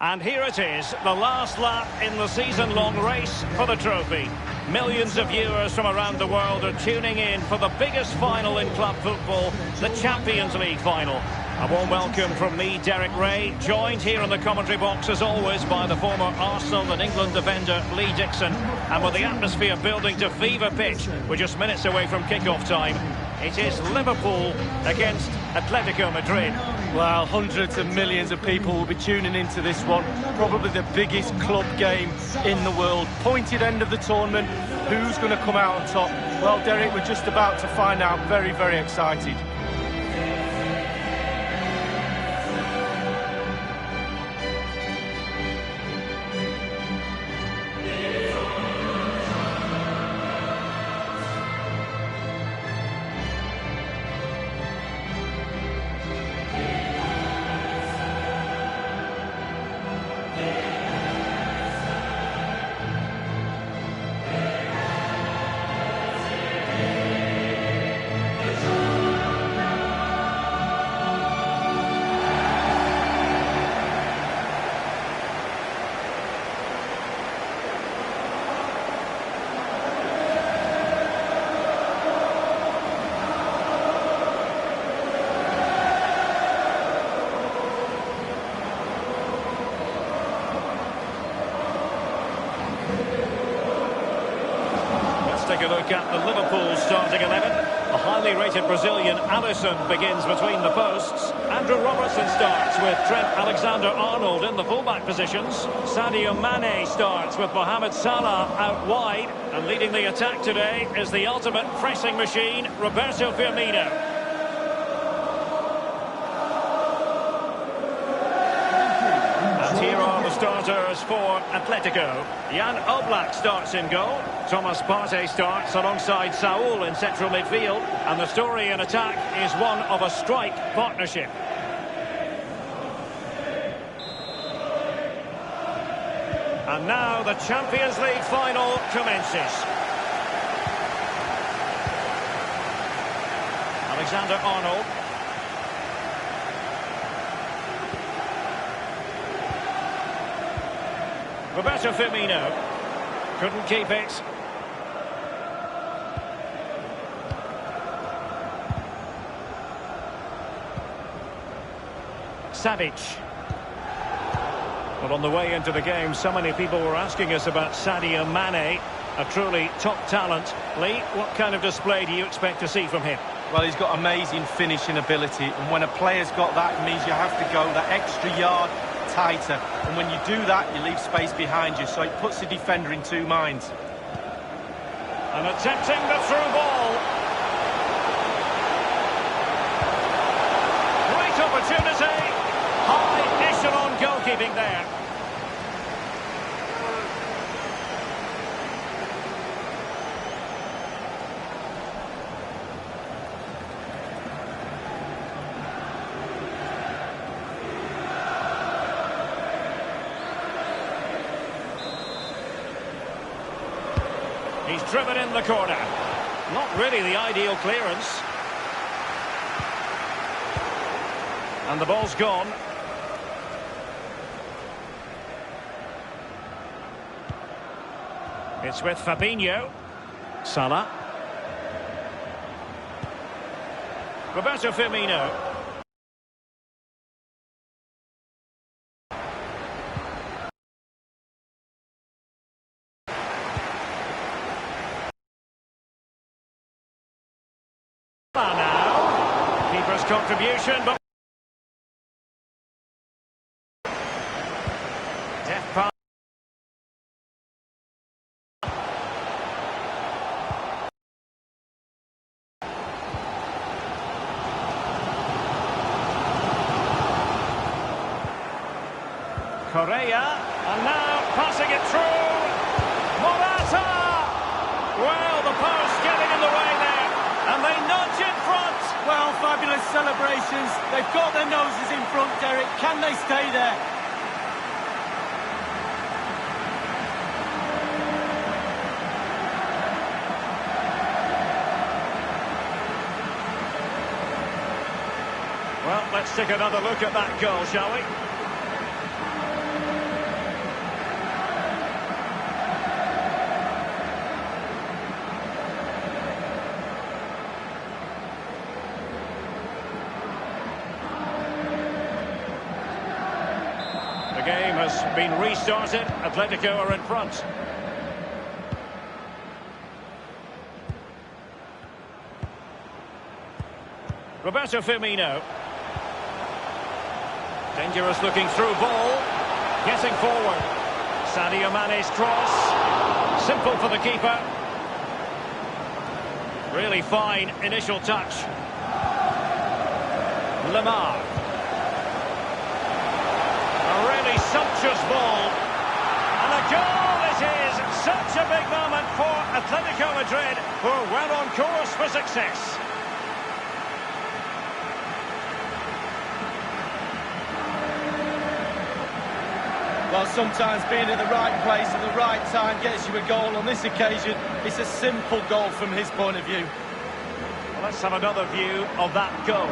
And here it is, the last lap in the season-long race for the trophy. Millions of viewers from around the world are tuning in for the biggest final in club football, the Champions League final. A warm welcome from me, Derek Ray, joined here in the commentary box as always by the former Arsenal and England defender Lee Dixon. And with the atmosphere building to fever pitch, we're just minutes away from kick-off time. It is Liverpool against Atletico Madrid. Well, hundreds of millions of people will be tuning into this one. Probably the biggest club game in the world. Pointed end of the tournament. Who's going to come out on top? Well, Derek, we're just about to find out. Very, very excited. Take a look at the Liverpool starting 11. The highly rated Brazilian Alisson begins between the posts. Andrew Robertson starts with Trent Alexander-Arnold in the fullback positions. Sadio Mane starts with Mohamed Salah out wide. And leading the attack today is the ultimate pressing machine, Roberto Firmino. Starters for Atletico. Jan Oblak starts in goal. Thomas Partey starts alongside Saul in central midfield. And the story in attack is one of a strike partnership. And now the Champions League final commences. Alexander-Arnold. Roberto Firmino couldn't keep it. Savic. Well, on the way into the game, so many people were asking us about Sadio Mane, a truly top talent. Lee, what kind of display do you expect to see from him? Well, he's got amazing finishing ability, and when a player's got that, it means you have to go that extra yard tighter, and when you do that you leave space behind you, so it puts the defender in two minds. And attempting the through ball. Great opportunity. High echelon goalkeeping there. He's driven in the corner. Not really the ideal clearance. And the ball's gone. It's with Fabinho. Salah. Roberto Firmino. Now, keeper's contribution, but deft pass. Correa, and now passing it through. Morata! Well, the post getting in the way there, and they nudge in front. Well, fabulous celebrations. They've got their noses in front, Derek. Can they stay there? Well, let's take another look at that goal, shall we? has been restarted. Atletico are in front. Roberto Firmino. Dangerous looking through ball. Getting forward. Sadio Mane's cross. Simple for the keeper. Really fine initial touch. Lamar. A really sumptuous ball. And a goal it is. Such a big moment for Atletico Madrid, who are well on course for success. Well, sometimes being in the right place at the right time gets you a goal. On this occasion, it's a simple goal from his point of view. Well, let's have another view of that goal.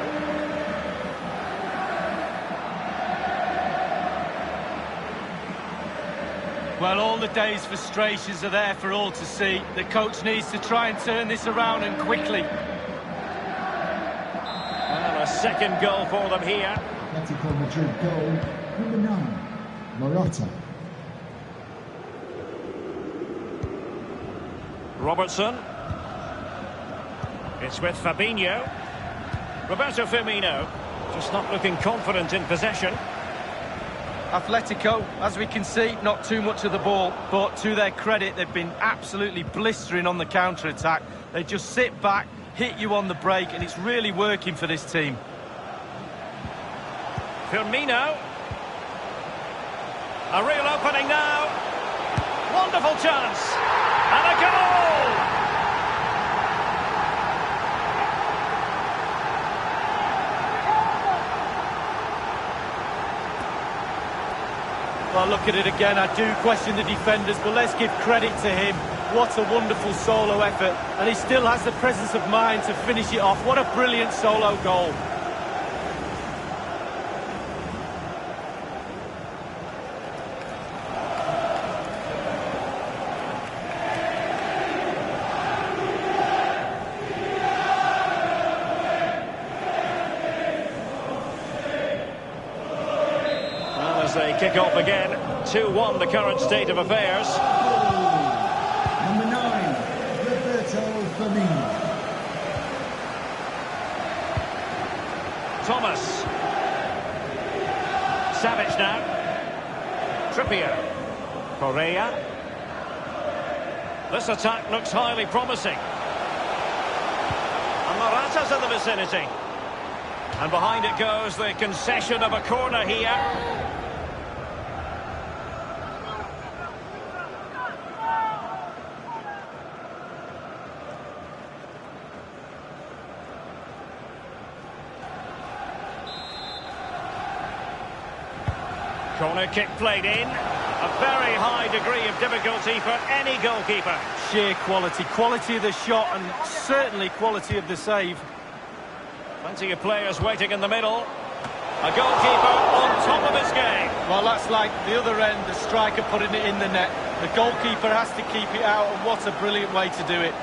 Well, all the day's frustrations are there for all to see. The coach needs to try and turn this around, and quickly. Well, a second goal for them here. Atletico Madrid goal, number 9. Morata. Robertson. It's with Fabinho. Roberto Firmino. Just not looking confident in possession. Atletico, as we can see, not too much of the ball, but to their credit, they've been absolutely blistering on the counter-attack. They just sit back, hit you on the break, and it's really working for this team. Firmino. A real opening now. Wonderful chance. And a goal! Well, look at it again. I do question the defenders, but let's give credit to him. What a wonderful solo effort. And he still has the presence of mind to finish it off. What a brilliant solo goal. They kick off again. 2-1 the current state of affairs. Number 9, Roberto Firmino. Thomas. Savage now. Trippier. Correa. This attack looks highly promising. And Morata's in the vicinity. And behind it goes the concession of a corner here. Corner kick played in. A very high degree of difficulty for any goalkeeper. Sheer quality. Quality of the shot and certainly quality of the save. Plenty of players waiting in the middle. A goalkeeper on top of his game. Well, that's like the other end, the striker putting it in the net. The goalkeeper has to keep it out, and what a brilliant way to do it.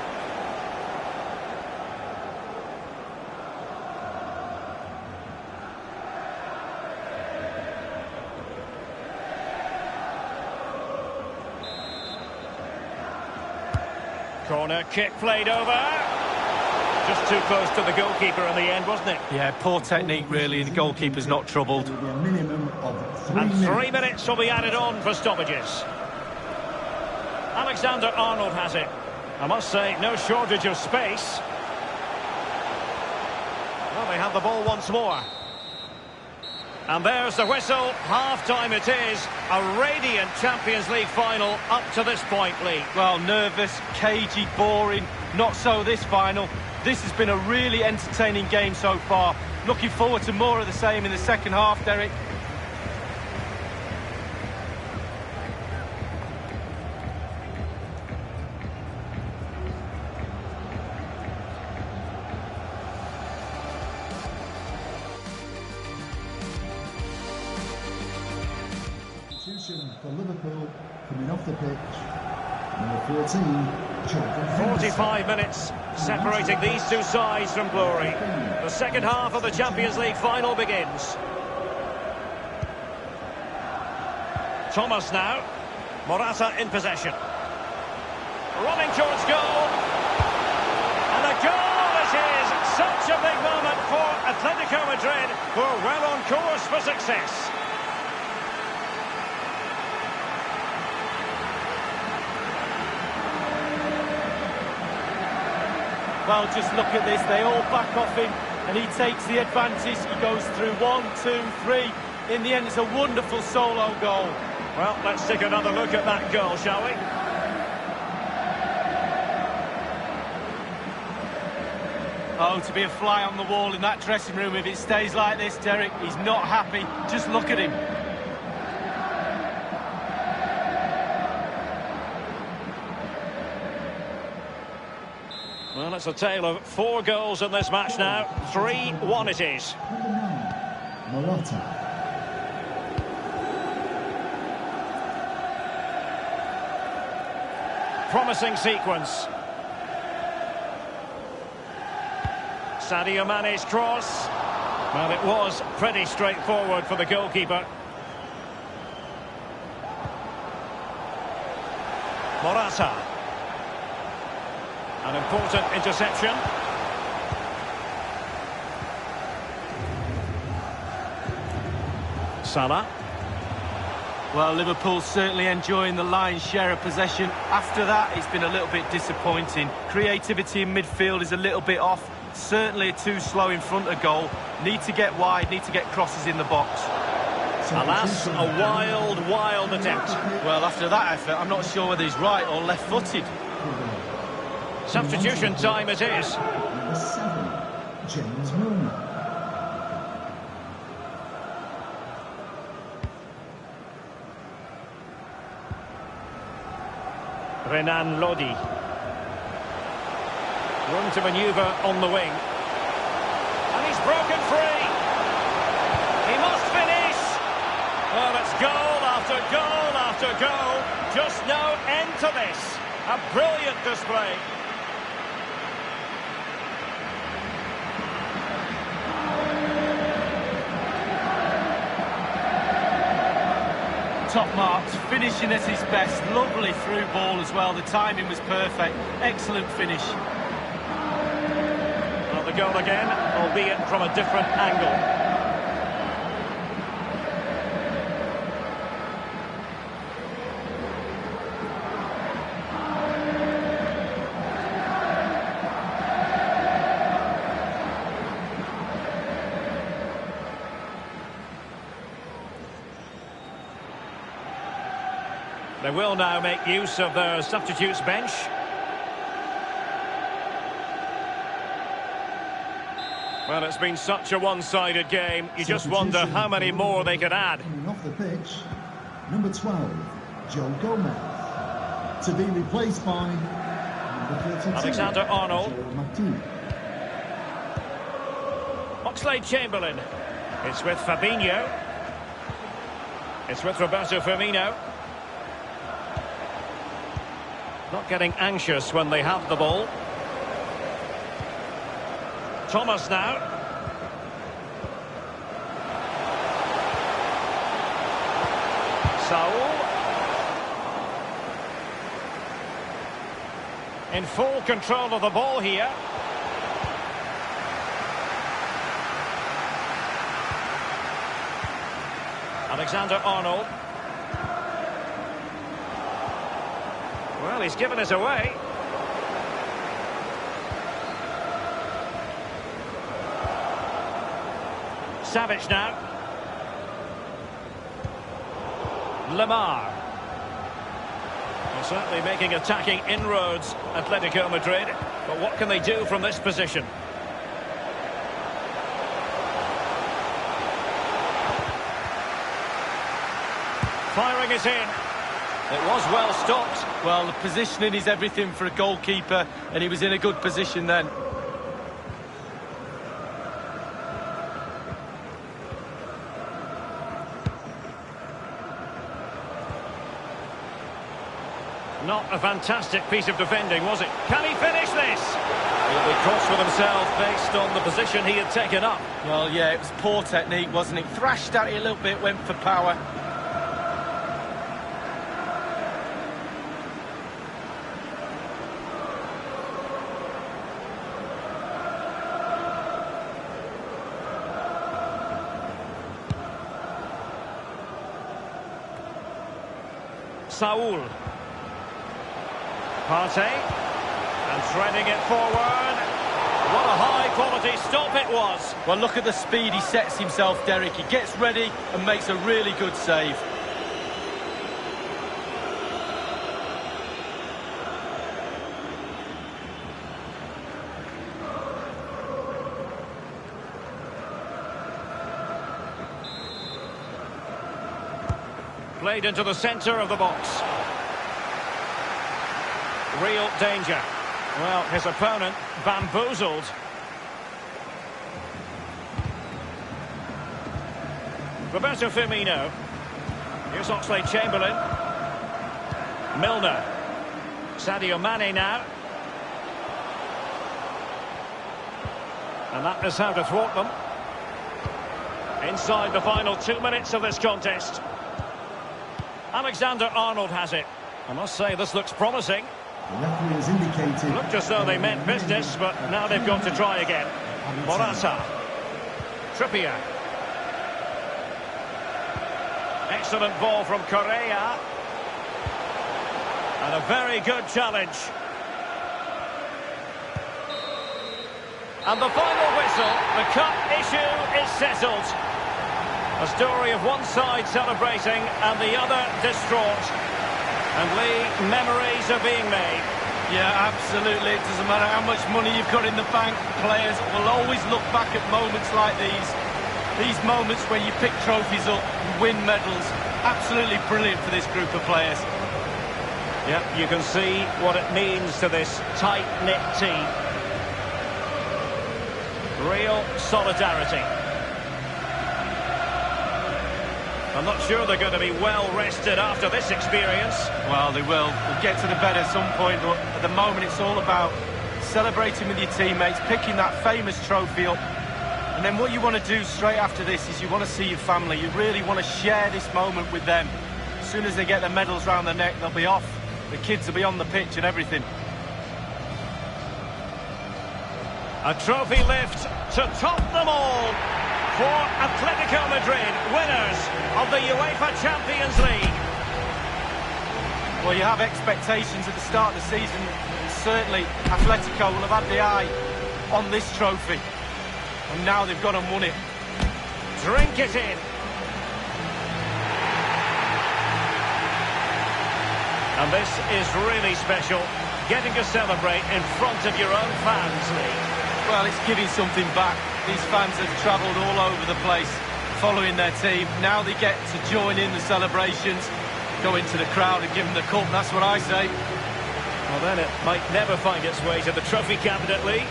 Corner kick played over. Just too close to the goalkeeper in the end, wasn't it? Yeah, poor technique really, and the goalkeeper's not troubled. There will be a minimum of 3 And minutes. 3 minutes will be added on for stoppages. Alexander-Arnold has it. I must say, no shortage of space. Well, they have the ball once more. And there's the whistle. Half-time it is. A radiant Champions League final up to this point, Lee. Well, nervous, cagey, boring. Not so this final. This has been a really entertaining game so far. Looking forward to more of the same in the second half, Derek. For Liverpool, coming off the pitch, number 14, Jordan 45 minutes separating these two sides from glory. The second half of the Champions League final begins. Thomas now. Morata in possession. Running towards goal. And a goal it is! Such a big moment for Atletico Madrid, who are well on course for success. Well, just look at this. They all back off him, and he takes the advantage. He goes through 1, 2, 3. In the end, it's a wonderful solo goal. Well, let's take another look at that goal, shall we? Oh, to be a fly on the wall in that dressing room if it stays like this, Derek. He's not happy. Just look at him. Well, it's a tale of 4 goals in this match now. 3-1 it is. Number 9, Morata. Promising sequence. Sadio Mane's cross. Well, it was pretty straightforward for the goalkeeper. Morata. An important interception. Salah. Well, Liverpool's certainly enjoying the lion's share of possession. After that, it's been a little bit disappointing. Creativity in midfield is a little bit off. Certainly too slow in front of goal. Need to get wide, need to get crosses in the box. Alas, a wild attempt. Well, after that effort, I'm not sure whether he's right or left-footed. Substitution time it is. Number 7, James Milner. Renan Lodi. Room to manoeuvre on the wing. And he's broken free. He must finish. Well, it's goal after goal after goal. Just no end to this. A brilliant display. Top marks, finishing at his best. Lovely through ball as well. The timing was perfect. Excellent finish. Well, the goal again, albeit from a different angle. They will now make use of their substitutes bench. Well, it's been such a one-sided game. You just wonder how many more they could add. Coming off the pitch, number 12, Joe Gomez. To be replaced by number 32, Alexander-Arnold. Joel Matip. Oxlade-Chamberlain. It's with Fabinho. It's with Roberto Firmino. Not getting anxious when they have the ball. Thomas now. Saul. In full control of the ball here. Alexander-Arnold. Well, he's given us away. Savage now. Lemar. Well, certainly making attacking inroads, Atletico Madrid. But what can they do from this position? Firing it in. It was well stopped. Well, the positioning is everything for a goalkeeper, and he was in a good position then. Not a fantastic piece of defending, was it? Can he finish this? He'll be cross with himself based on the position he had taken up. Well, yeah, it was poor technique, wasn't it? Thrashed at it a little bit, went for power. Saul. Partey. And threading it forward. What a high-quality stop it was. Well, look at the speed he sets himself, Derek. He gets ready and makes a really good save. Played into the centre of the box. Real danger. Well, his opponent bamboozled. Roberto Firmino. Here's Oxlade-Chamberlain. Milner. Sadio Mane now. And that is how to thwart them. Inside the final 2 minutes of this contest. Alexander-Arnold has it. I must say, this looks promising. The referee has indicated... Looked as though they meant business, but now they've got to try again. Morata. Trippier. Excellent ball from Correa. And a very good challenge. And the final whistle, the cup issue is settled. A story of one side celebrating and the other distraught. And Lee, memories are being made. Yeah, absolutely. It doesn't matter how much money you've got in the bank. Players will always look back at moments like these. These moments when you pick trophies up, win medals. Absolutely brilliant for this group of players. Yep, you can see what it means to this tight-knit team. Real solidarity. I'm not sure they're going to be well rested after this experience. Well, they will. We'll get to the bed at some point, but at the moment it's all about celebrating with your teammates, picking that famous trophy up. And then what you want to do straight after this is you want to see your family. You really want to share this moment with them. As soon as they get their medals round their neck, they'll be off. The kids will be on the pitch and everything. A trophy lift to top them all for Atletico Madrid, winners of the UEFA Champions League. Well, you have expectations at the start of the season. Certainly, Atletico will have had the eye on this trophy. And now they've gone and won it. Drink it in. And this is really special, getting to celebrate in front of your own fans, Lee. Well, it's giving something back. These fans have travelled all over the place, following their team. Now they get to join in the celebrations, go into the crowd and give them the cup. That's what I say. Well, then it might never find its way to the trophy cabinet, Lee.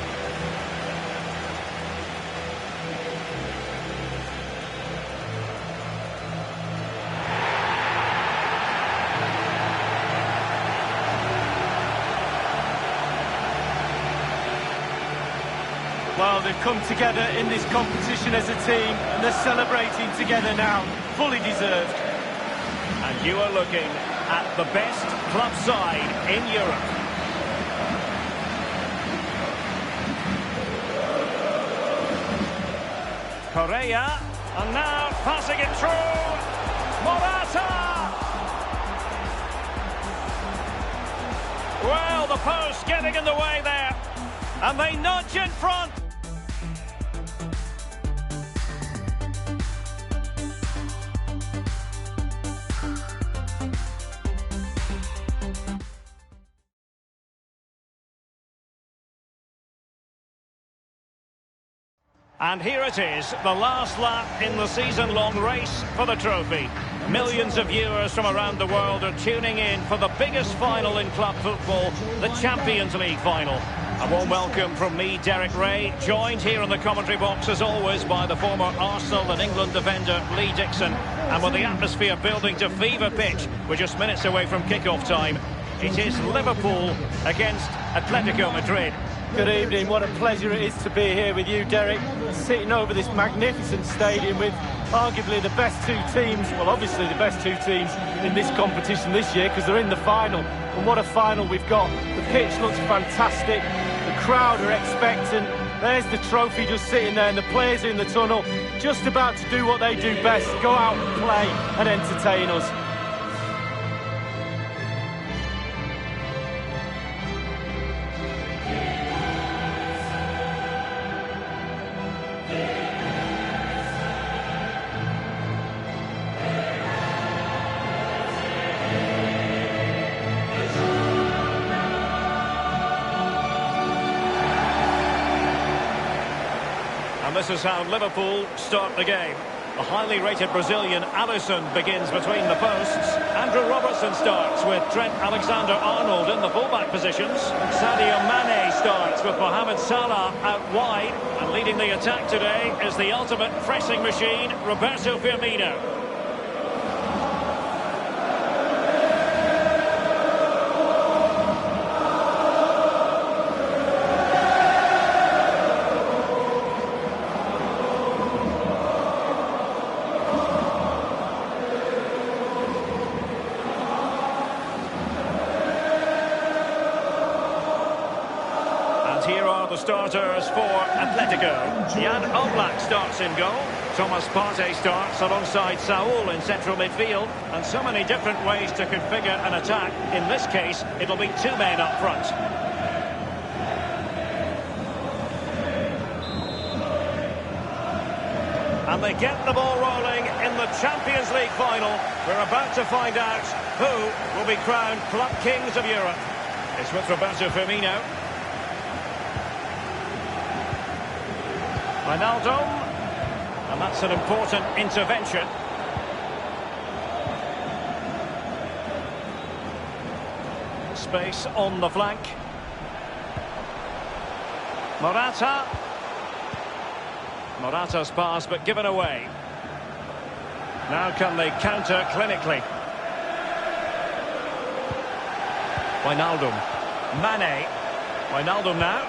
Well, they've come together in this competition as a team, and they're celebrating together now. Fully deserved. And you are looking at the best club side in Europe. Correa, and now passing it through. Morata! Well, the post getting in the way there. And they nudge in front. And here it is, the last lap in the season-long race for the trophy. Millions of viewers from around the world are tuning in for the biggest final in club football, the Champions League final. A warm welcome from me, Derek Ray, joined here in the commentary box as always by the former Arsenal and England defender Lee Dixon. And with the atmosphere building to fever pitch, we're just minutes away from kick-off time. It is Liverpool against Atletico Madrid. Good evening, what a pleasure it is to be here with you, Derek, sitting over this magnificent stadium with arguably the best two teams, well obviously the best two teams in this competition this year because they're in the final, and what a final we've got. The pitch looks fantastic, the crowd are expectant, there's the trophy just sitting there and the players in the tunnel just about to do what they do best, go out and play and entertain us. And this is how Liverpool start the game. The highly rated Brazilian Alisson begins between the posts. Andrew Robertson starts with Trent Alexander-Arnold in the fullback positions. Sadio Mane starts with Mohamed Salah out wide. And leading the attack today is the ultimate pressing machine, Roberto Firmino. Here are the starters for Atletico. Jan Oblak starts in goal. Thomas Partey starts alongside Saul in central midfield. And so many different ways to configure an attack. In this case, it'll be two men up front. And they get the ball rolling in the Champions League final. We're about to find out who will be crowned Club Kings of Europe. It's with Roberto Firmino. Ronaldo, and that's an important intervention. Space on the flank. Morata. Morata's pass, but given away. Now can they counter clinically? Wijnaldum. Mane. Wijnaldum now.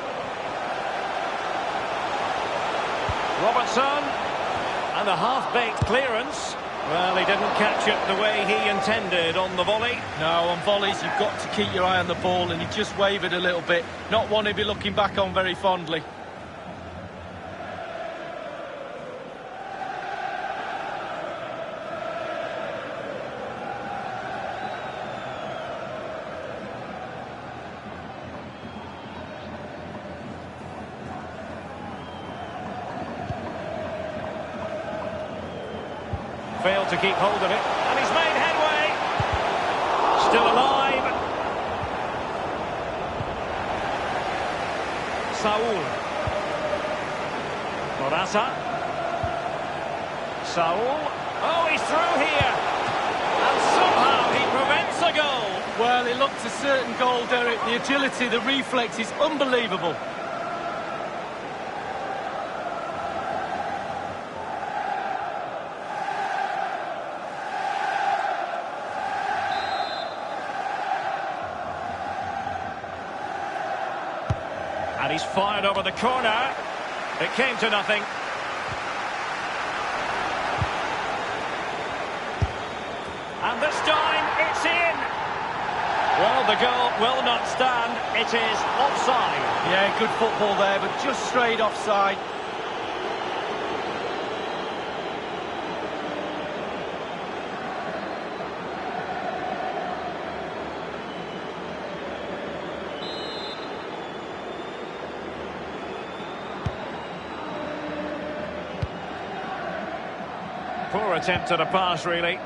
Robertson, and a half-baked clearance. Well, he didn't catch it the way he intended on the volley. No, on volleys you've got to keep your eye on the ball, and he just wavered a little bit. Not one he'd be looking back on very fondly. Failed to keep hold of it, and he's made headway. Still alive. Saul. Morata. Saul. Oh, he's through here. And somehow he prevents a goal. Well, it looked a certain goal, Derek. The agility, the reflex is unbelievable. And he's fired over the corner. It came to nothing. And this time, it's in. Well, the goal will not stand. It is offside. Yeah, good football there, but just straight offside. Poor attempt at a pass, really.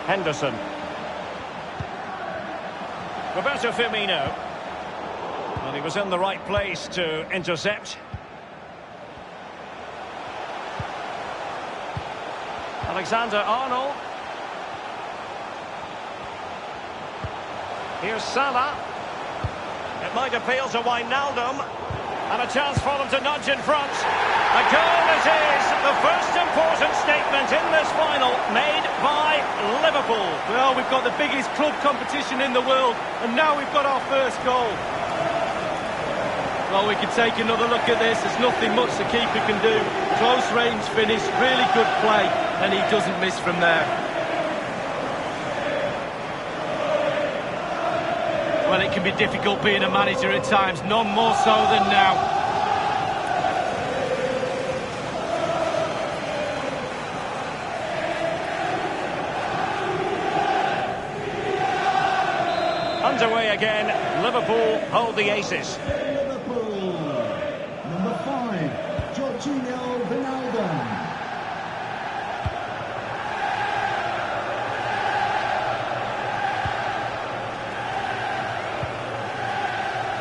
Henderson. Roberto Firmino. And he was in the right place to intercept. Alexander-Arnold. Here's Salah. It might appeal to Wijnaldum. And a chance for them to nudge in front. A goal it is. The first important statement in this final made by Liverpool. Well, we've got the biggest club competition in the world, and now we've got our first goal. Well, we can take another look at this. There's nothing much the keeper can do. Close range finish, really good play, and he doesn't miss from there. Well, it can be difficult being a manager at times, none more so than now. underway again. Liverpool hold the aces. Liverpool. Number 5, Jorginho Wijnaldum.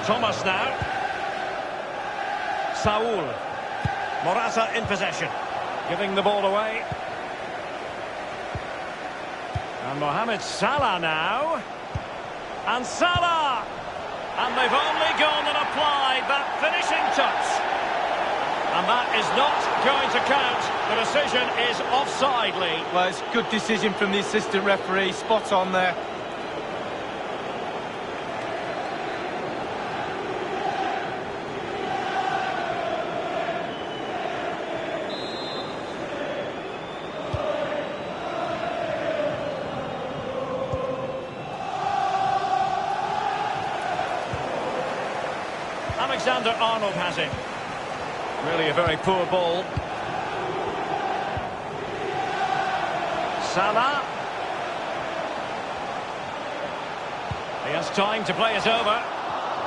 Thomas now. Saul. Morata in possession. Giving the ball away. And Mohamed Salah now. And Salah! And they've only gone and applied that finishing touch. And that is not going to count. The decision is offside, Lee. Well, it's a good decision from the assistant referee. Spot on there. Alexander-Arnold has it. Really a very poor ball. Salah. He has time to play it over.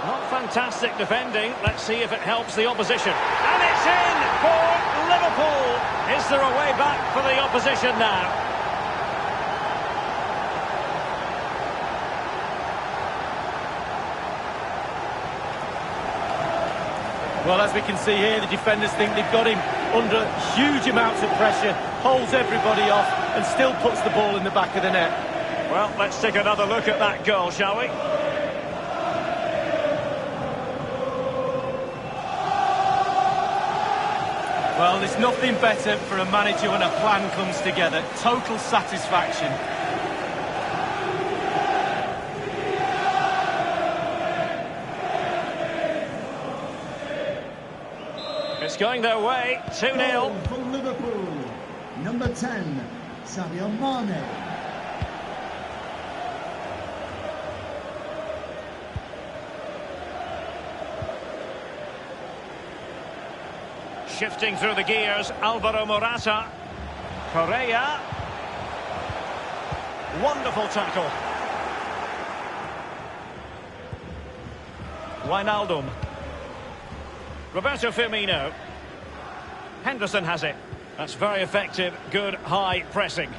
Not fantastic defending. Let's see if it helps the opposition. And it's in for Liverpool. Is there a way back for the opposition now? Well, as we can see here, the defenders think they've got him under huge amounts of pressure, holds everybody off, and still puts the ball in the back of the net. Well, let's take another look at that goal, shall we? Well, there's nothing better for a manager when a plan comes together. Total satisfaction. It's going their way, 2-0. Goal for Liverpool. Number 10, Sadio Mane. Shifting through the gears, Alvaro Morata. Correa. Wonderful tackle. Wijnaldum. Roberto Firmino. Henderson has it. That's very effective, good high pressing.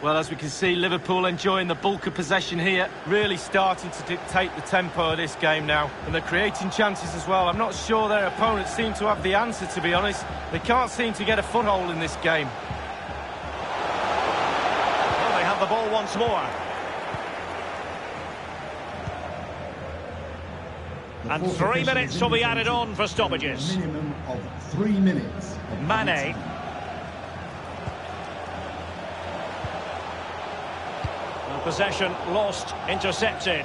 Well, as we can see, Liverpool enjoying the bulk of possession here, really starting to dictate the tempo of this game now. And they're creating chances as well. I'm not sure their opponents seem to have the answer, to be honest. They can't seem to get a foothold in this game. Well, they have the ball once more. And 3 minutes will be added on for stoppages. Minimum of 3 minutes. Mane. And possession lost, intercepted.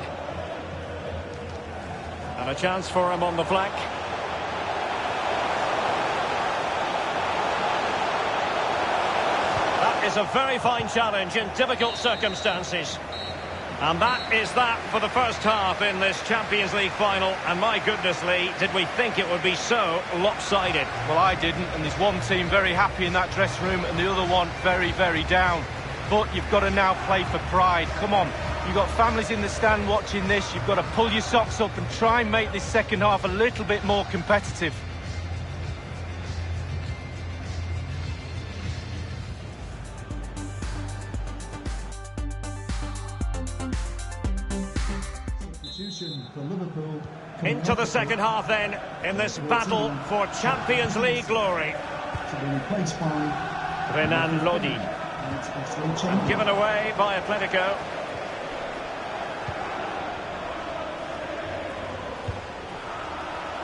And a chance for him on the flank. That is a very fine challenge in difficult circumstances. And that is that for the first half in this Champions League final. And my goodness, Lee, did we think it would be so lopsided? Well, I didn't, and there's one team very happy in that dressing room and the other one very, very down. But you've got to now play for pride. Come on, you've got families in the stand watching this. You've got to pull your socks up and try and make this second half a little bit more competitive. For Liverpool. Into the second half then, in this battle for Champions League glory. To be replaced by Renan Lodi. And given away by Atletico.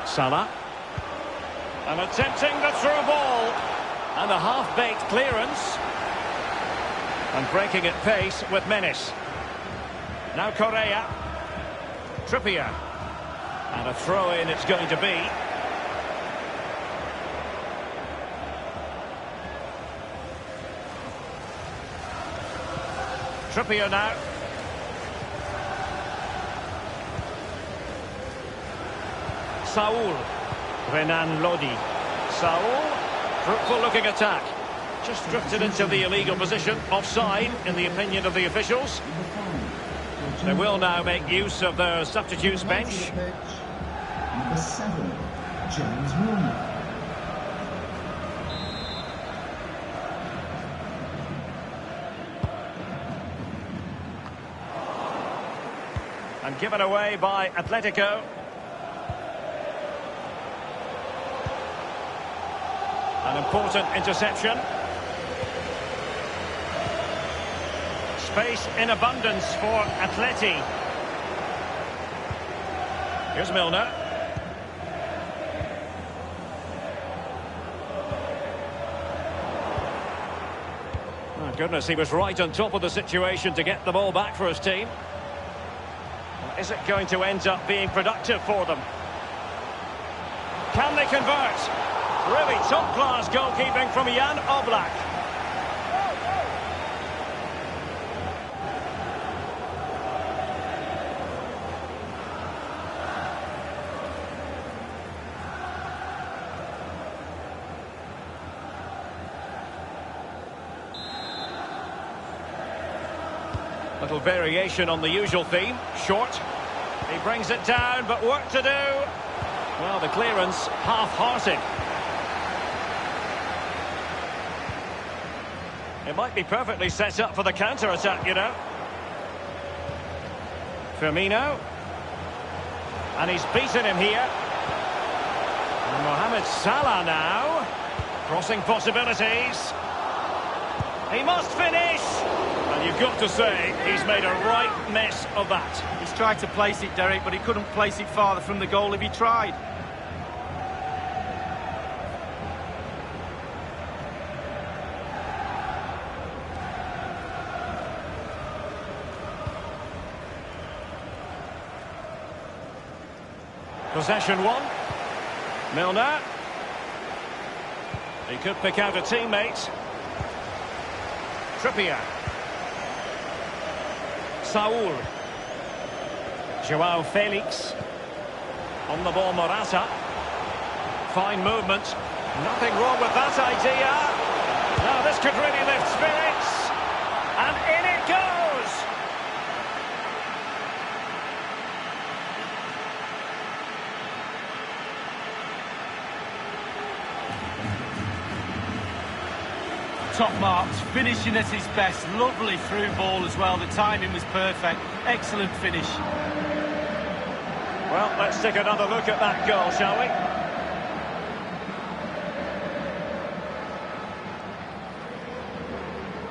Salah. And attempting the through ball. And a half-baked clearance. And breaking at pace with menace. Now Correa. Trippier. And a throw-in it's going to be. Trippier now. Saul. Renan Lodi. Saul. Fruitful looking attack. Just drifted into the illegal position. Offside, in the opinion of the officials. They will now make use of their substitutes bench. Number 7, James Milner. And given away by Atletico. An important interception. Space in abundance for Atleti. Here's Milner. Oh, goodness, he was right on top of the situation to get the ball back for his team. Well, is it going to end up being productive for them? Can they convert? Really top-class goalkeeping from Jan Oblak. Little variation on the usual theme. Short. He brings it down, but work to do. Well, the clearance half-hearted. It might be perfectly set up for the counter-attack, you know. Firmino. And he's beaten him here. And Mohamed Salah now. Crossing possibilities. He must finish! And you've got to say, he's made a right mess of that. He's tried to place it, Derek, but he couldn't place it farther from the goal if he tried. Possession one. Milner. He could pick out a teammate. Trippier. Saul. Joao Felix. On the ball, Morata. Fine movement. Nothing wrong with that idea. Now this could really lift spirits. And in it goes. Top marks, finishing at his best. Lovely through ball as well. The timing was perfect. Excellent finish. Well, let's take another look at that goal, shall we?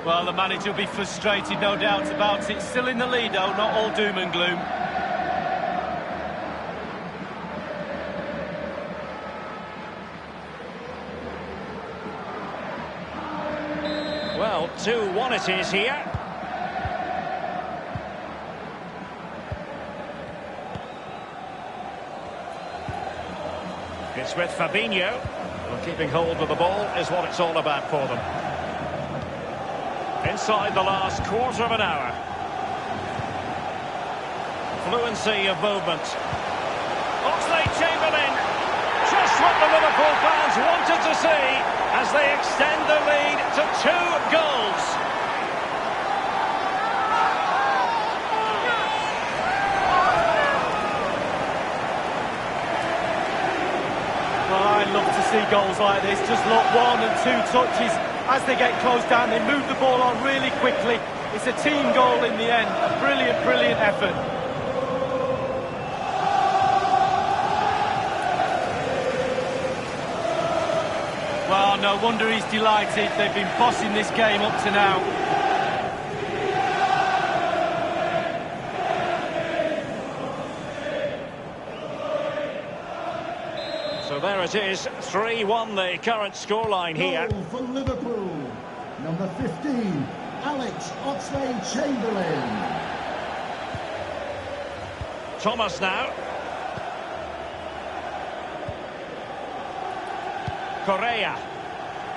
Well, the manager will be frustrated, no doubt about it. Still in the lead, though, not all doom and gloom. Well, 2-1 it is here. It's with Fabinho. Well, keeping hold of the ball is what it's all about for them. Inside the last quarter of an hour. Fluency of movement. Oxlade-Chamberlain. Just what the Liverpool fans wanted to see as they extend the lead to 2 goals. Well, I love to see goals like this. Just look, 1 and 2 touches. As they get close down, they move the ball on really quickly. It's a team goal in the end. A brilliant, brilliant effort. Well, no wonder he's delighted. They've been bossing this game up to now. So there it is, 3-1 the current scoreline here. Goal for Liverpool. Number 15, Alex Oxlade-Chamberlain. Thomas now. Correa.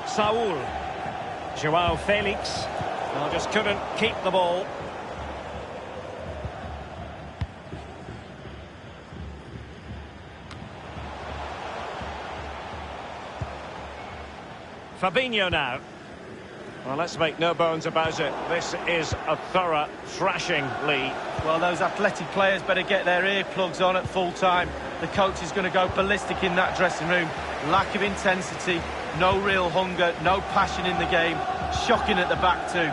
Saul. Joao Felix. Well, just couldn't keep the ball. Fabinho now. Well, let's make no bones about it. This is a thorough thrashing, Lee. Well, those athletic players better get their earplugs on at full time. The coach is going to go ballistic in that dressing room. Lack of intensity, no real hunger, no passion in the game. Shocking at the back too.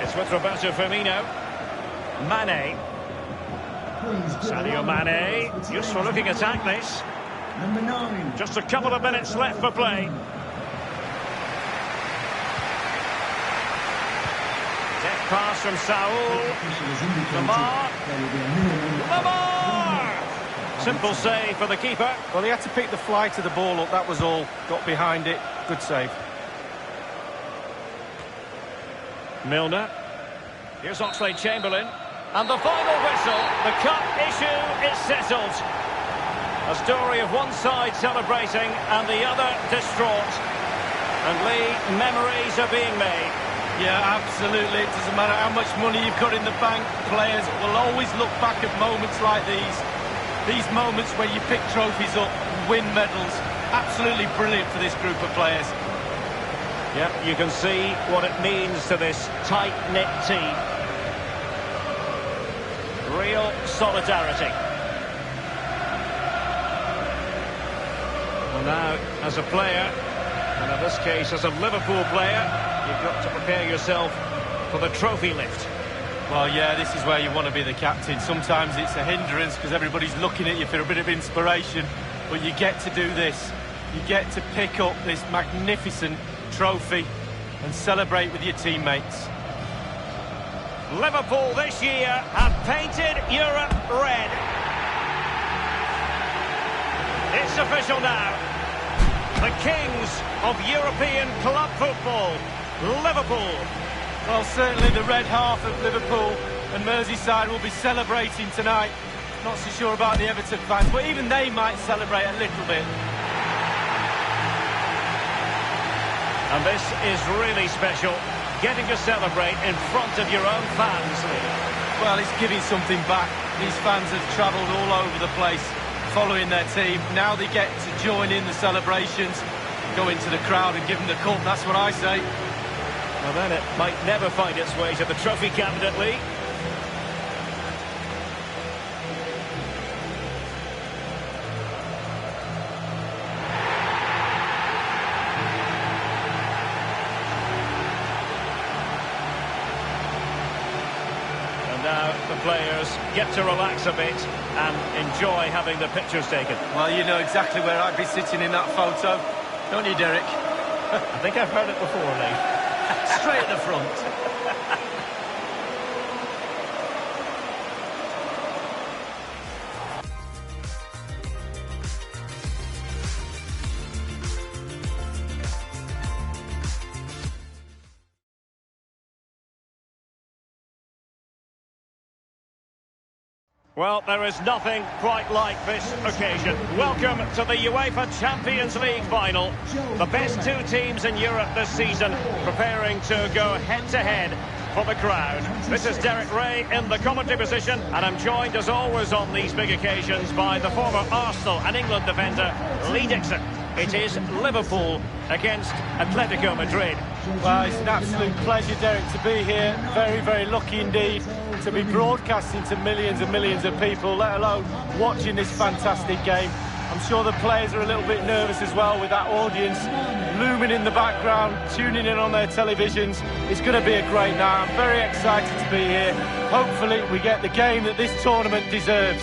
It's with Roberto Firmino. Mane. Sadio Mane. Useful looking attack, this. Number 9. Just a couple of minutes left for play. Deck pass from Saul. Lamar. Simple save for the keeper. Well, he had to pick the flight of the ball up, that was all. Got behind it. Good save. Milner. Here's Oxlade-Chamberlain. And the final whistle. The cup issue is settled. A story of one side celebrating and the other distraught. And Lee, memories are being made. Yeah, absolutely. It doesn't matter how much money you've got in the bank. Players will always look back at moments like these. These moments where you pick trophies up, win medals. Absolutely brilliant for this group of players. Yep, you can see what it means to this tight-knit team. Real solidarity. And now, as a player, and in this case as a Liverpool player, you've got to prepare yourself for the trophy lift. Well, yeah, this is where you want to be the captain. Sometimes it's a hindrance because everybody's looking at you for a bit of inspiration. But you get to do this. You get to pick up this magnificent trophy and celebrate with your teammates. Liverpool this year have painted Europe red. It's official now. The kings of European club football, Liverpool. Well, certainly the red half of Liverpool and Merseyside will be celebrating tonight. Not so sure about the Everton fans, but even they might celebrate a little bit. And this is really special, getting to celebrate in front of your own fans, Lee. Well, it's giving something back. These fans have travelled all over the place following their team. Now they get to join in the celebrations, go into the crowd and give them the cup. That's what I say. Well, then it might never find its way to the trophy cabinet, Lee. Now the players get to relax a bit and enjoy having the pictures taken. Well, you know exactly where I'd be sitting in that photo, don't you, Derek? I think I've heard it before, Lee. Straight at the front. Well, there is nothing quite like this occasion. Welcome to the UEFA Champions League final. The best two teams in Europe this season preparing to go head-to-head for the crown. This is Derek Ray in the commentary position, and I'm joined as always on these big occasions by the former Arsenal and England defender, Lee Dixon. It is Liverpool against Atletico Madrid. Well, it's an absolute pleasure, Derek, to be here. Very, very lucky indeed to be broadcasting to millions and millions of people, let alone watching this fantastic game. I'm sure the players are a little bit nervous as well with that audience looming in the background, tuning in on their televisions. It's going to be a great night. I'm very excited to be here. Hopefully we get the game that this tournament deserves.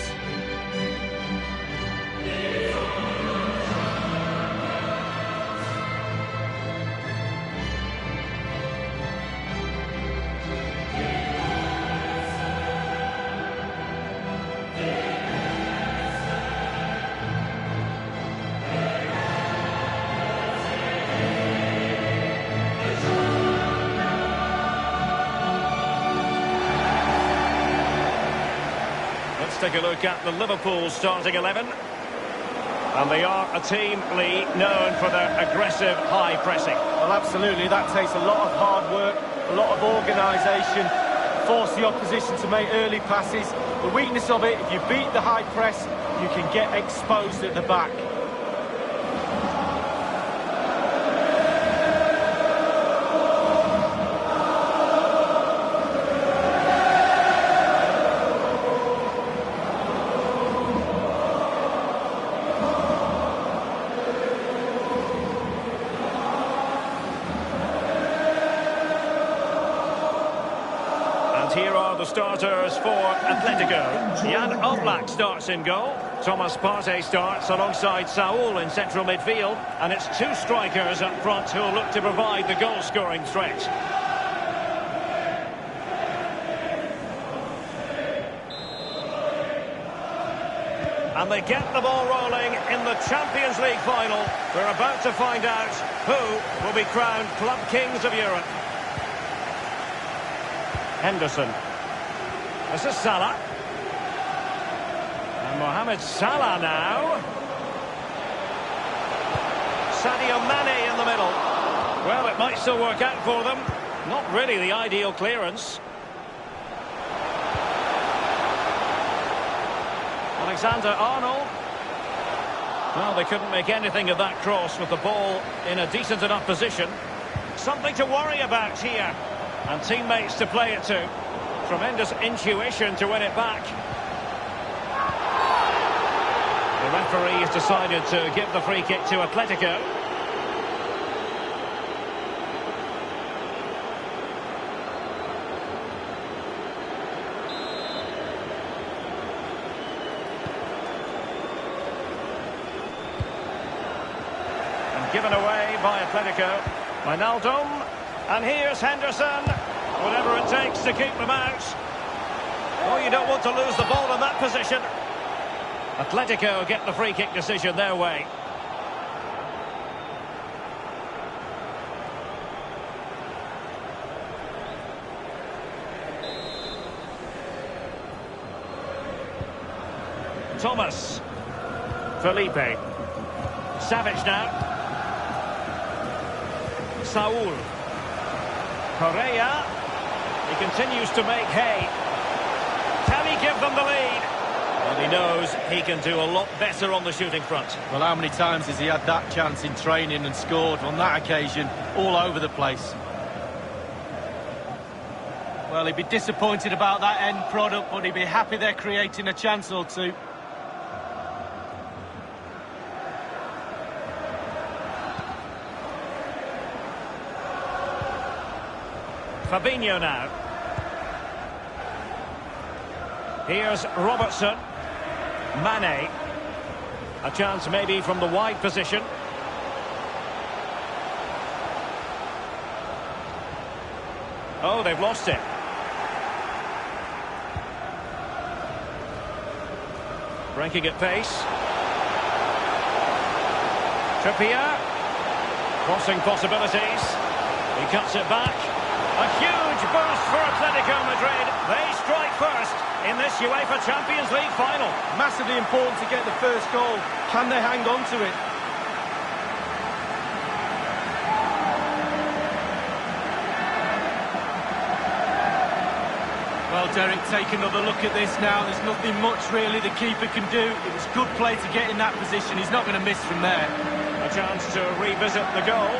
Take a look at the Liverpool starting 11. And they are a team, Lee, known for their aggressive high pressing. Well, absolutely. That takes a lot of hard work, a lot of organisation, force the opposition to make early passes. The weakness of it, if you beat the high press, you can get exposed at the back. the starters for Atletico. Jan Oblak starts in goal. Thomas Partey starts alongside Saul in central midfield. And it's two strikers up front who will look to provide the goal-scoring threat. And they get the ball rolling in the Champions League final. We're about to find out who will be crowned Club Kings of Europe. Henderson. This is Salah. And Mohamed Salah now. Sadio Mane in the middle. Well, it might still work out for them. Not really the ideal clearance. Alexander-Arnold. Well, they couldn't make anything of that cross with the ball in a decent enough position. Something to worry about here. And teammates to play it to. Tremendous intuition to win it back. The referee has decided to give the free kick to Atletico. And given away by Atletico. Wijnaldum. And here's Henderson. Whatever it takes to keep them out. Oh, you don't want to lose the ball in that position. Atletico get the free kick decision their way. Thomas. Felipe. Savage now. Saul. Correa. He continues to make hay. Can he give them the lead? Well, he knows he can do a lot better on the shooting front. Well, how many times has he had that chance in training and scored? On that occasion, all over the place. Well, he'd be disappointed about that end product, but he'd be happy they're creating a chance or two. Fabinho now. Here's Robertson. Mane. A chance maybe from the wide position. Oh, they've lost it. Breaking at pace. Trippier. Crossing possibilities. He cuts it back. A huge boost for Atletico Madrid. They strike first in this UEFA Champions League final. Massively important to get the first goal. Can they hang on to it? Well, Derek, take another look at this now. There's nothing much really the keeper can do. It was good play to get in that position. He's not going to miss from there. A chance to revisit the goal.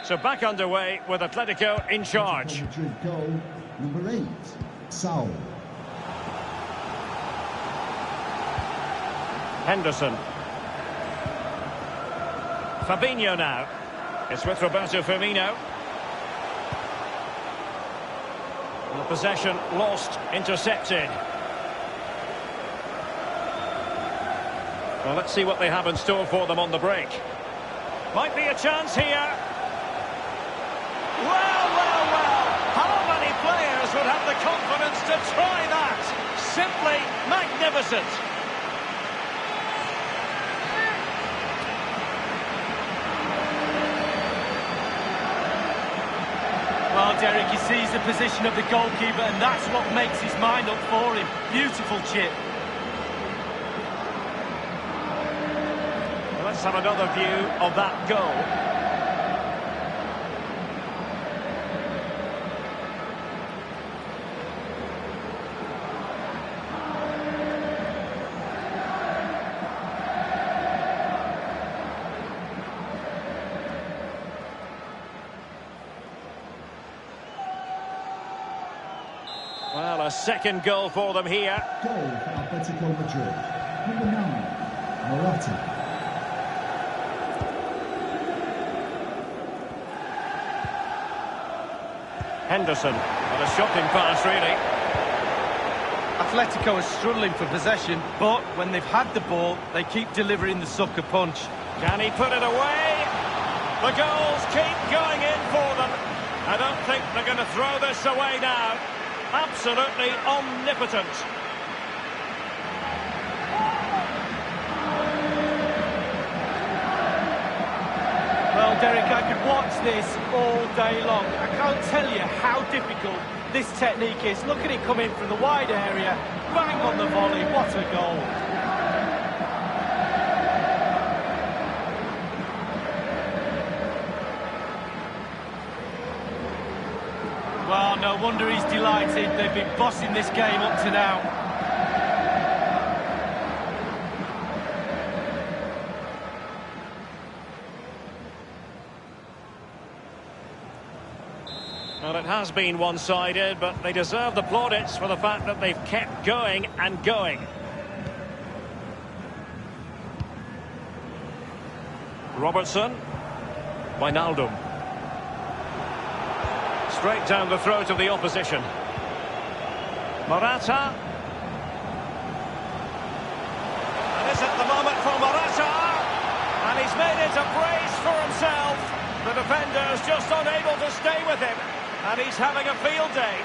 So back underway with Atletico in charge. Madrid goal number 8, Saul. Henderson. Fabinho now. It's with Roberto Firmino. The possession lost, intercepted. Well, let's see what they have in store for them on the break. Might be a chance here. Well, well, well. How many players would have the confidence to try that? Simply magnificent. Well, Derek, he sees the position of the goalkeeper, and that's what makes his mind up for him. Beautiful chip. Well, let's have another view of that goal. A second goal for them here. Goal for Atletico Madrid. Number 9, Morata. Henderson. What a shocking pass, really. Atletico are struggling for possession, but when they've had the ball, they keep delivering the sucker punch. Can he put it away? The goals keep going in for them. I don't think they're going to throw this away now. Absolutely omnipotent. Well, Derek, I could watch this all day long. I can't tell you how difficult this technique is. Look at it come in from the wide area, bang on the volley, what a goal. Well, no wonder he's delighted. They've been bossing this game up to now. Well, it has been one-sided, but they deserve the plaudits for the fact that they've kept going and going. Robertson. Wijnaldum. Straight down the throat of the opposition. Morata. And is it the moment for Morata? And he's made it a brace for himself. The defender's just unable to stay with him. And he's having a field day.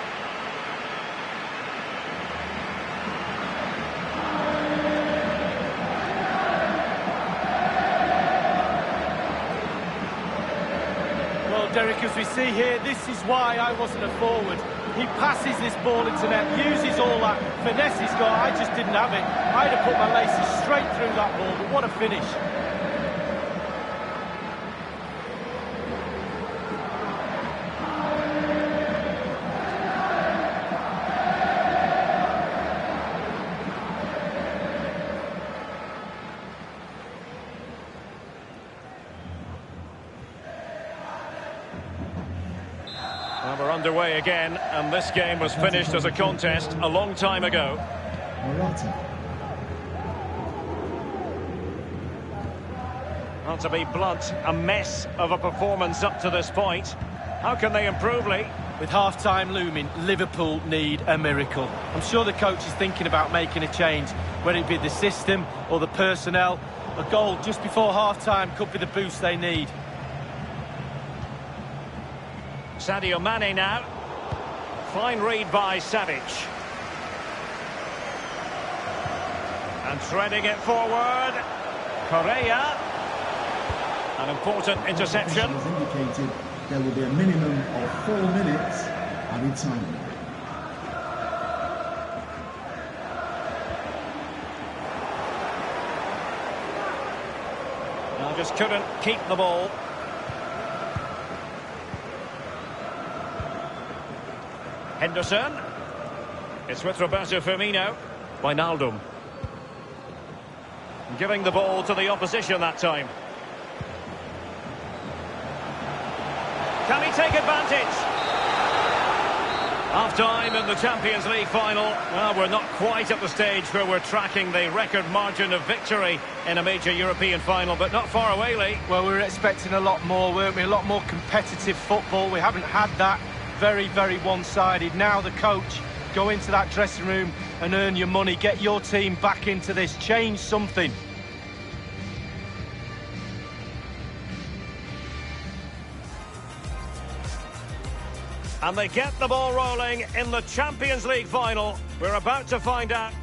Well, Derek, as we see here, this is why I wasn't a forward. He passes this ball into net, uses all that finesse he's got. I just didn't have it. I'd have put my laces straight through that ball, but what a finish. Well, we're underway again, and this game was finished as a contest a long time ago. Morata. Well, to be blunt, a mess of a performance up to this point. How can they improve, Lee? With half-time looming, Liverpool need a miracle. I'm sure the coach is thinking about making a change, whether it be the system or the personnel. A goal just before half-time could be the boost they need. Sadio Mane now. Fine read by Savic. And threading it forward. Correa. An important interception. As indicated, there will be a minimum of 4 minutes added time. Well, just couldn't keep the ball. Henderson. It's with Roberto Firmino. Wijnaldum. Giving the ball to the opposition that time. Can he take advantage? Half-time in the Champions League final. Well, we're not quite at the stage where we're tracking the record margin of victory in a major European final, but not far away, Lee. Well, we were expecting a lot more, weren't we? A lot more competitive football. We haven't had that. Very, very one-sided. Now the coach, go into that dressing room and earn your money. Get your team back into this. Change something. And they get the ball rolling in the Champions League final. We're about to find out.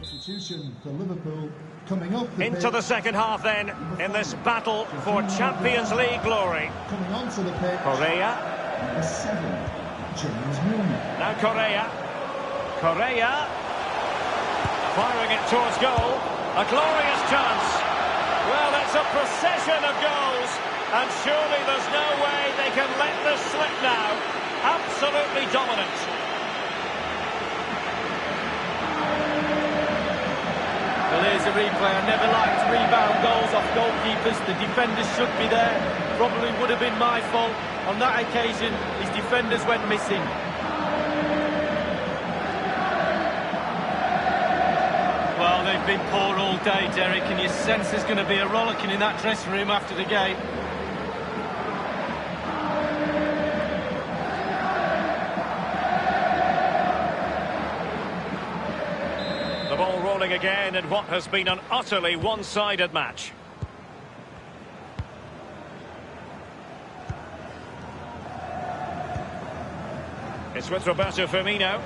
Substitution for Liverpool coming off the Into pitch. the second half then, in this battle for Champions League glory. Coming onto the pitch. Correa. Number 7, James Milner. Now Correa. Correa. Firing it towards goal. A glorious chance. Well, it's a procession of goals. And surely there's no way they can let this slip now. Absolutely dominant. Well, here's a replay. I never liked rebound goals off goalkeepers. The defenders should be there. Probably would have been my fault. On that occasion, his defenders went missing. Well, they've been poor all day, Derek, and you sense there's going to be a rollicking in that dressing room after the game. The ball rolling again in what has been an utterly one-sided match. It's with Roberto Firmino.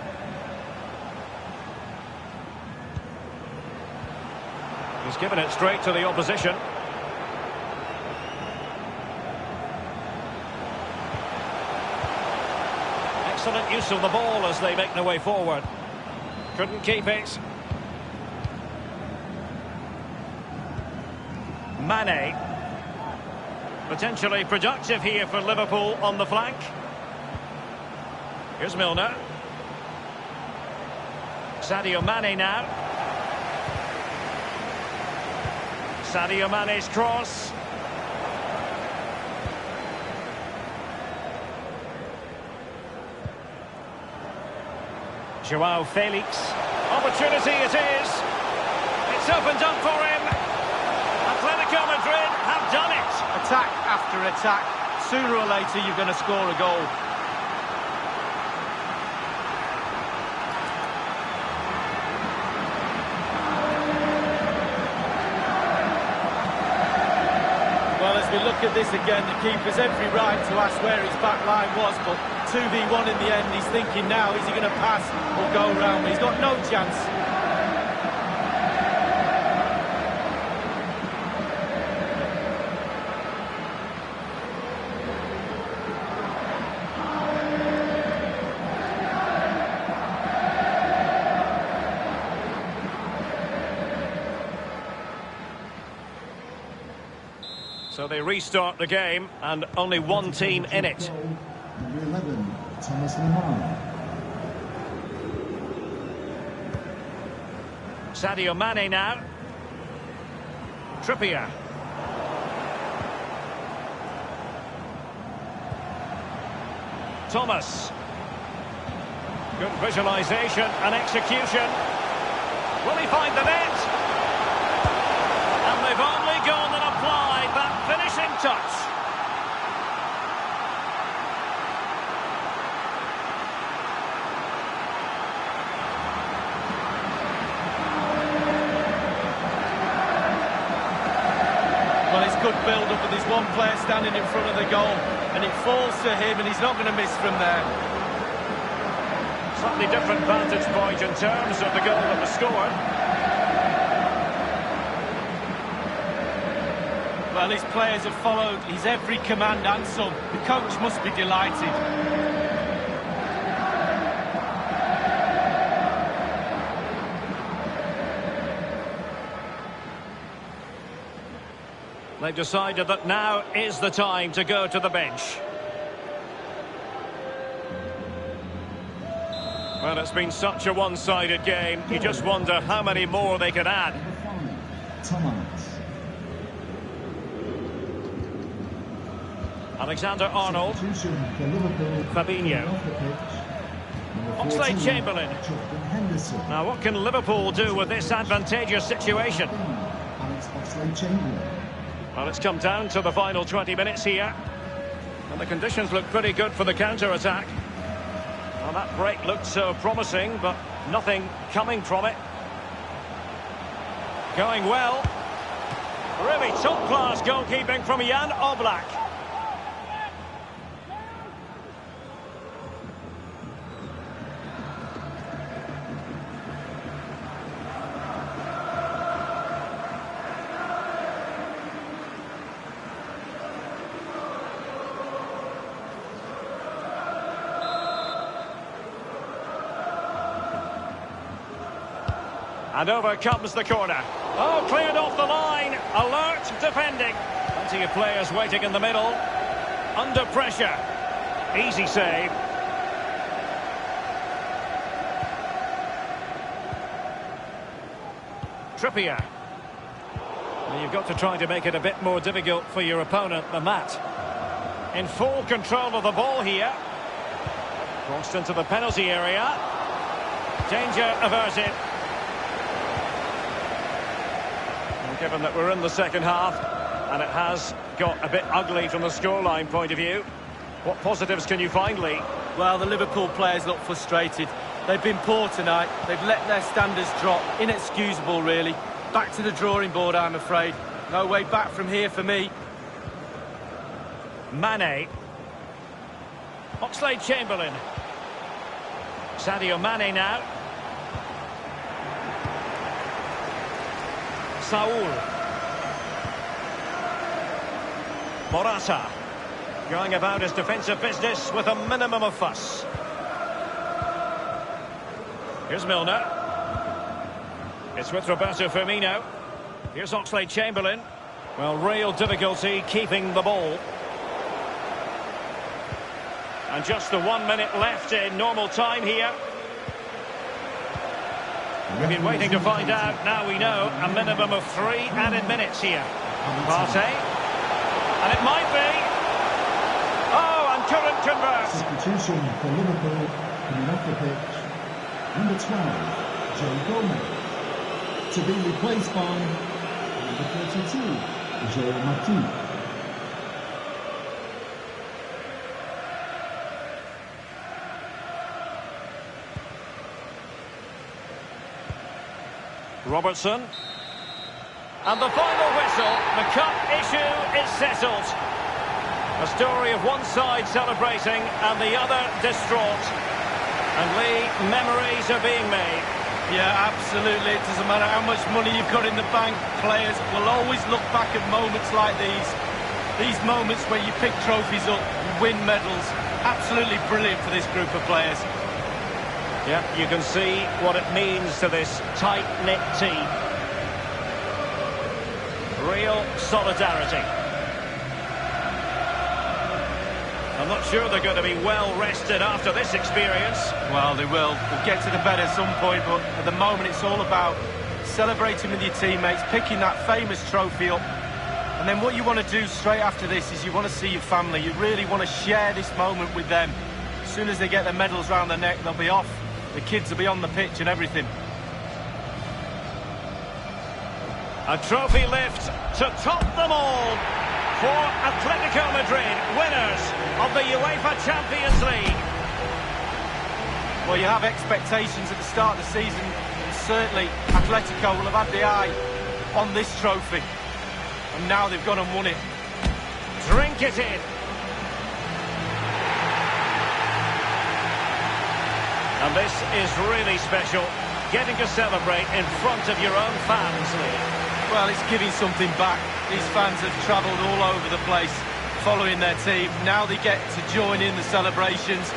He's given it straight to the opposition. Excellent use of the ball as they make their way forward. Couldn't keep it. Mane. Potentially productive here for Liverpool on the flank. Here's Milner. Sadio Mane now. Sadio Mane's cross. Joao Felix. Opportunity it is. It's opened up for him. Atletico Madrid have done it. Attack after attack. Sooner or later you're going to score a goal. Well, as we look at this again, the keeper's every right to ask where his back line was, but 2v1 in the end. He's thinking now, is he going to pass or go round? He's got no chance. So they restart the game, and only one team in it. Number 11, Thomas Lemar. Sadio Mane now. Trippier. Thomas. Good visualisation and execution. Will he find the net? And they've only gone and applied that finishing touch. Well, it's good build-up, and there's one player standing in front of the goal, and it falls to him, and he's not going to miss from there. Slightly different vantage point in terms of the goal that was scored. Well, his players have followed his every command and some. The coach must be delighted. They've decided that now is the time to go to the bench. Well, it's been such a one-sided game. You just wonder how many more they could add. Number 5, Thomas. Alexander-Arnold. Substitution for Liverpool. Fabinho. Off the pitch. Number 14, Oxlade-Chamberlain. Jordan Henderson. Now, what can Liverpool do with this advantageous situation? Alex Oxlade-Chamberlain. Well, it's come down to the final 20 minutes here. And the conditions look pretty good for the counter-attack. Well, that break looked so promising, but nothing coming from it. Going well. Really top-class goalkeeping from Jan Oblak. And over comes the corner. Oh, cleared off the line. Alert defending. Plenty of players waiting in the middle. Under pressure. Easy save. Trippier. Well, you've got to try to make it a bit more difficult for your opponent than that. In full control of the ball here. Crossed into the penalty area. Danger averted. And given that we're in the second half, and it has got a bit ugly from the scoreline point of view, what positives can you find, Lee? Well, the Liverpool players look frustrated. They've been poor tonight. They've let their standards drop. Inexcusable, really. Back to the drawing board, I'm afraid. No way back from here for me. Mane. Oxlade-Chamberlain. Sadio Mane now. Saul. Morata. Going about his defensive business with a minimum of fuss. Here's Milner. It's with Roberto Firmino. Here's Oxlade-Chamberlain. Well, real difficulty keeping the ball. And just the 1 minute left in normal time here. We've been waiting to find out. Now we know a minimum of 3 added minutes here. Partey. And it might be. Oh, and couldn't convert. Substitution for Liverpool coming off the pitch. Number 12, Joe Gomez. To be replaced by number 32, Joe Martin. Robertson. And the final whistle. The cup issue is settled. A story of one side celebrating and the other distraught. And Lee, memories are being made. Yeah, absolutely. It doesn't matter how much money you've got in the bank. Players will always look back at moments like these. These moments where you pick trophies up, you win medals. Absolutely brilliant for this group of players. Yeah, you can see what it means to this tight-knit team. Real solidarity. I'm not sure they're going to be well rested after this experience. Well, they will. They'll get to the bed at some point, but at the moment it's all about celebrating with your teammates, picking that famous trophy up. And then what you want to do straight after this is you want to see your family. You really want to share this moment with them. As soon as they get their medals round their neck, they'll be off. The kids will be on the pitch and everything. A trophy lift to top them all for Atletico Madrid, winners of the UEFA Champions League. Well, you have expectations at the start of the season, and certainly Atletico will have had the eye on this trophy. And now they've gone and won it. Drink it in. And this is really special, getting to celebrate in front of your own fans, Lee. Well, it's giving something back. These fans have travelled all over the place, following their team. Now they get to join in the celebrations,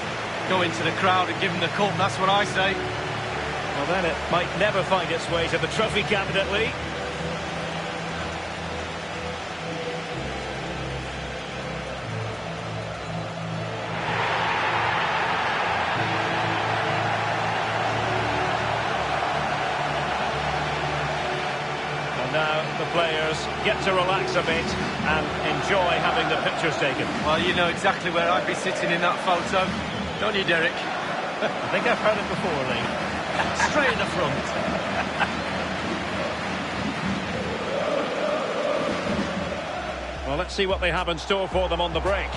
go into the crowd and give them the cup. That's what I say. Well, then it might never find its way to the trophy cabinet, Lee. Now the players get to relax a bit and enjoy having the pictures taken. Well, you know exactly where I'd be sitting in that photo, don't you, Derek? I think I've heard it before, Lee. Straight in the front. Well, let's see what they have in store for them on the break.